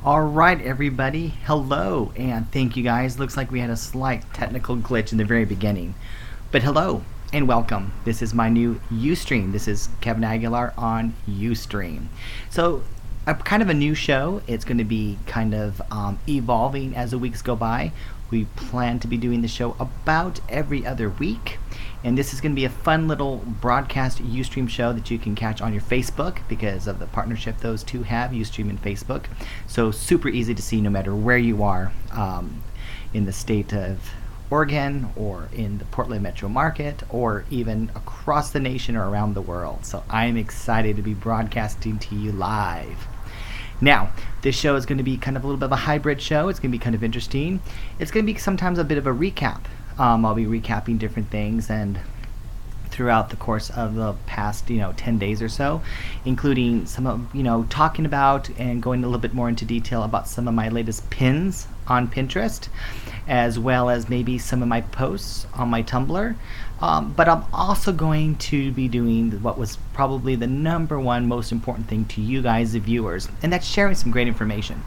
All right, everybody. Hello, and thank you guys. Looks like we had a slight technical glitch in the very beginning. But hello and welcome. This is my new Ustream. This is Kevin Aguilar on Ustream. So, kind of a new show. It's going to be kind of evolving as the weeks go by. We plan to be doing the show about every other week. And this is going to be a fun little broadcast Ustream show that you can catch on your Facebook because of the partnership those two have, Ustream and Facebook. So super easy to see no matter where you are in the state of Oregon or in the Portland metro market or even across the nation or around the world. So I'm excited to be broadcasting to you live. Now, this show is going to be kind of a little bit of a hybrid show. It's going to be kind of interesting. It's going to be sometimes a bit of a recap. I'll be recapping different things and throughout the course of the past 10 days or so, including some of talking about and going a little bit more into detail about some of my latest pins on Pinterest, as well as maybe some of my posts on my Tumblr. But I'm also going to be doing what was probably the number one most important thing to you guys, the viewers, and that's sharing some great information.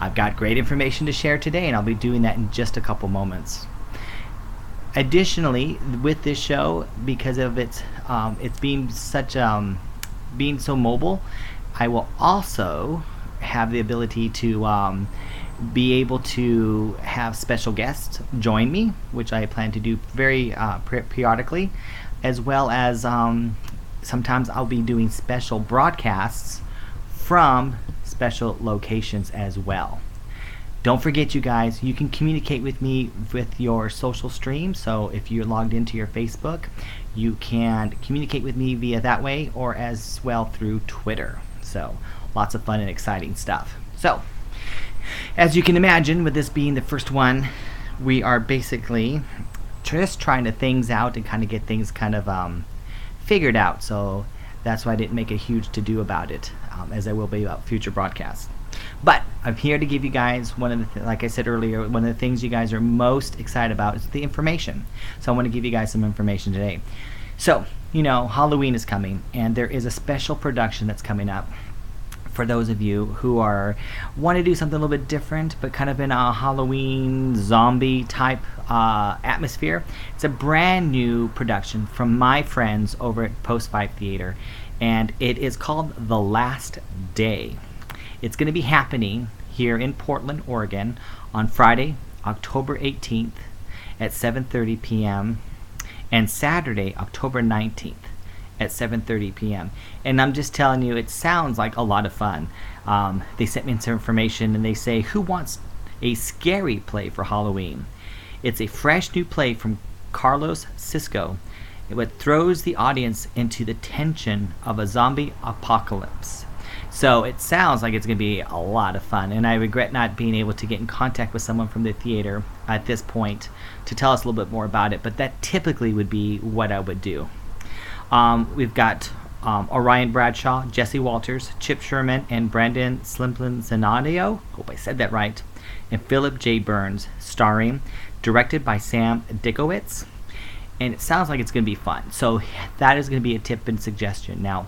I've got great information to share today, and I'll be doing that in just a couple moments. Additionally, with this show, because of it's being being so mobile, I will also have the ability to be able to have special guests join me, which I plan to do very periodically, as well as sometimes I'll be doing special broadcasts from special locations as well. Don't forget, you guys, you can communicate with me with your social stream. So if you're logged into your Facebook, you can communicate with me via that way or as well through Twitter. So lots of fun and exciting stuff. So as you can imagine, with this being the first one, we are basically just trying to things out and kind of get things kind of figured out. So that's why I didn't make a huge to-do about it, as I will be about future broadcasts. But I'm here to give you guys one of the, like I said earlier, one of the things you guys are most excited about is the information. So I want to give you guys some information today. So, Halloween is coming, and there is a special production that's coming up for those of you who want to do something a little bit different, but kind of in a Halloween zombie type atmosphere. It's a brand new production from my friends over at Post 5 Theater, and it is called The Last Day. It's going to be happening here in Portland, Oregon on Friday, October 18th at 7:30 p.m. and Saturday, October 19th at 7:30 p.m. And I'm just telling you, it sounds like a lot of fun. They sent me some information and they say, who wants a scary play for Halloween? It's a fresh new play from Carlos Cisco. It throws the audience into the tension of a zombie apocalypse. So it sounds like it's going to be a lot of fun, and I regret not being able to get in contact with someone from the theater at this point to tell us a little bit more about it, but that typically would be what I would do. We've got Orion Bradshaw, Jesse Walters, Chip Sherman, and Brandon Slimplin-Zanadio, hope I said that right, and Philip J. Burns, starring, directed by Sam Dickowitz, and it sounds like it's going to be fun. So that is going to be a tip and suggestion. Now,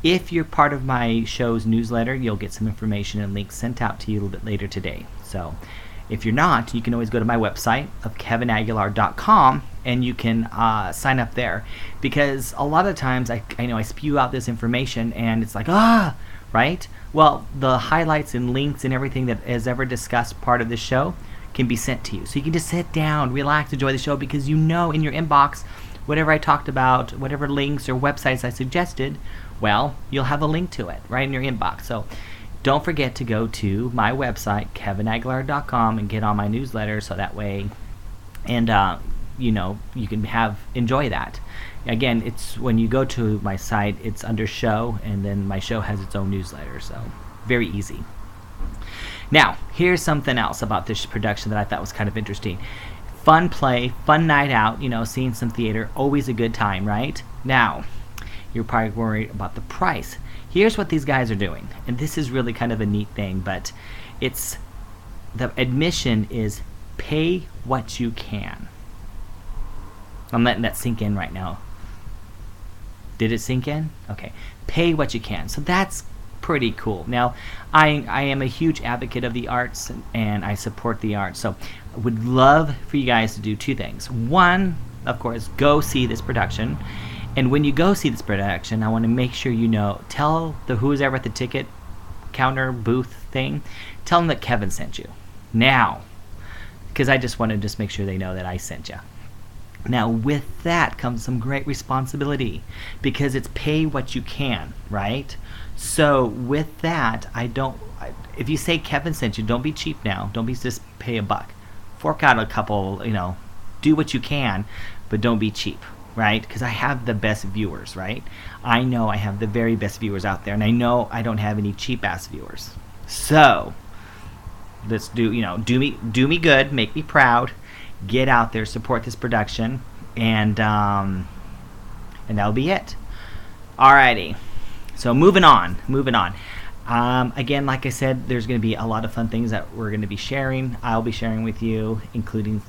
if you're part of my show's newsletter, you'll get some information and links sent out to you a little bit later today. So if you're not, you can always go to my website of kevinaguilar.com and you can sign up there, because a lot of times I spew out this information and it's like, right? Well, the highlights and links and everything that is ever discussed part of this show can be sent to you. So you can just sit down, relax, enjoy the show, because in your inbox, whatever I talked about, whatever links or websites I suggested, well, you'll have a link to it right in your inbox. So don't forget to go to my website, kevinaguilar.com, and get on my newsletter so that way, and you can enjoy that. Again, it's when you go to my site, it's under show, and then my show has its own newsletter, so very easy. Now, here's something else about this production that I thought was kind of interesting. Fun play, fun night out, seeing some theater, always a good time, right? Now, you're probably worried about the price. Here's what these guys are doing, and this is really kind of a neat thing, but the admission is pay what you can. I'm letting that sink in right now. Did it sink in? Okay. Pay what you can. So that's pretty cool. Now, I am a huge advocate of the arts, and I support the arts. So I would love for you guys to do two things. One, of course, go see this production. And when you go see this production, I want to make sure you know, tell the who's ever at the ticket counter booth thing, tell them that Kevin sent you. Now, because I just want to just make sure they know that I sent you. Now, with that comes some great responsibility, because it's pay what you can, right? So with that, if you say Kevin sent you, don't be cheap now. Don't be just pay $1. Fork out a couple, do what you can, but don't be cheap, right? Because I have the best viewers, right? I know I have the very best viewers out there, and I know I don't have any cheap-ass viewers. So let's do me good, make me proud. Get out there, support this production, and that'll be it. Alrighty. So moving on. Again, like I said, there's going to be a lot of fun things that we're going to be sharing. I'll be sharing with you, including,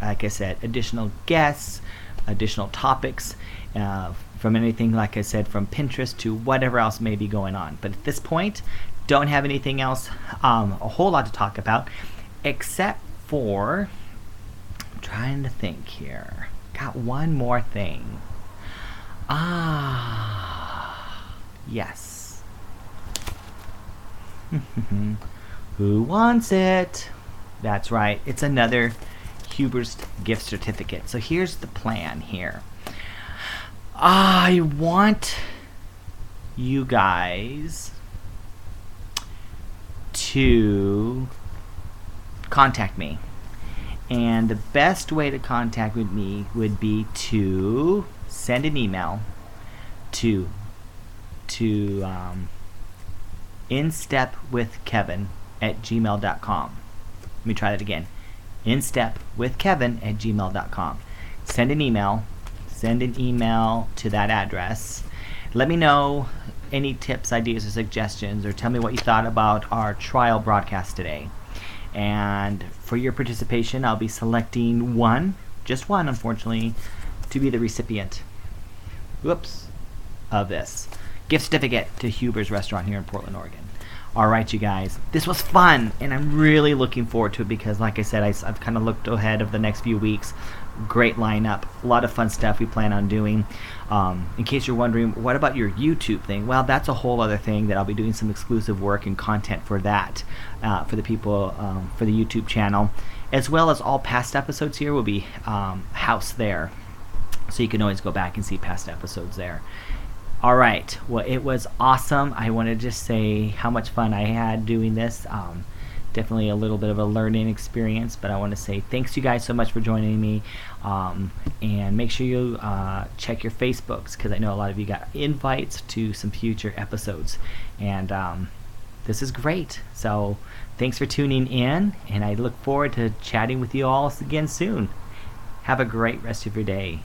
like I said, additional guests, additional topics, from anything, like I said, from Pinterest to whatever else may be going on. But at this point, don't have anything else, a whole lot to talk about, except for, I'm trying to think here. Got one more thing. Yes. Who wants it? That's right. It's another Huber's gift certificate. So here's the plan here. I want you guys to contact me. And the best way to contact with me would be to send an email to instepwithkevin@gmail.com. Let me try that again. instepwithkevin@gmail.com. Send an email to that address. Let me know any tips, ideas, or suggestions, or tell me what you thought about our trial broadcast today. And for your participation, I'll be selecting just one, unfortunately, to be the recipient of this gift certificate to Huber's Restaurant here in Portland, Oregon. All right, you guys, this was fun, and I'm really looking forward to it because, like I said, I've kind of looked ahead of the next few weeks. Great lineup, a lot of fun stuff we plan on doing. In case you're wondering, what about your YouTube thing? Well, that's a whole other thing that I'll be doing some exclusive work and content for that, for the people, for the YouTube channel, as well as all past episodes here will be housed there, so you can always go back and see past episodes there. All right, well, it was awesome. I want to just say how much fun I had doing this. Definitely a little bit of a learning experience, but I want to say thanks you guys so much for joining me, and make sure you check your Facebooks, because I know a lot of you got invites to some future episodes, and this is great. So thanks for tuning in, and I look forward to chatting with you all again soon. Have a great rest of your day.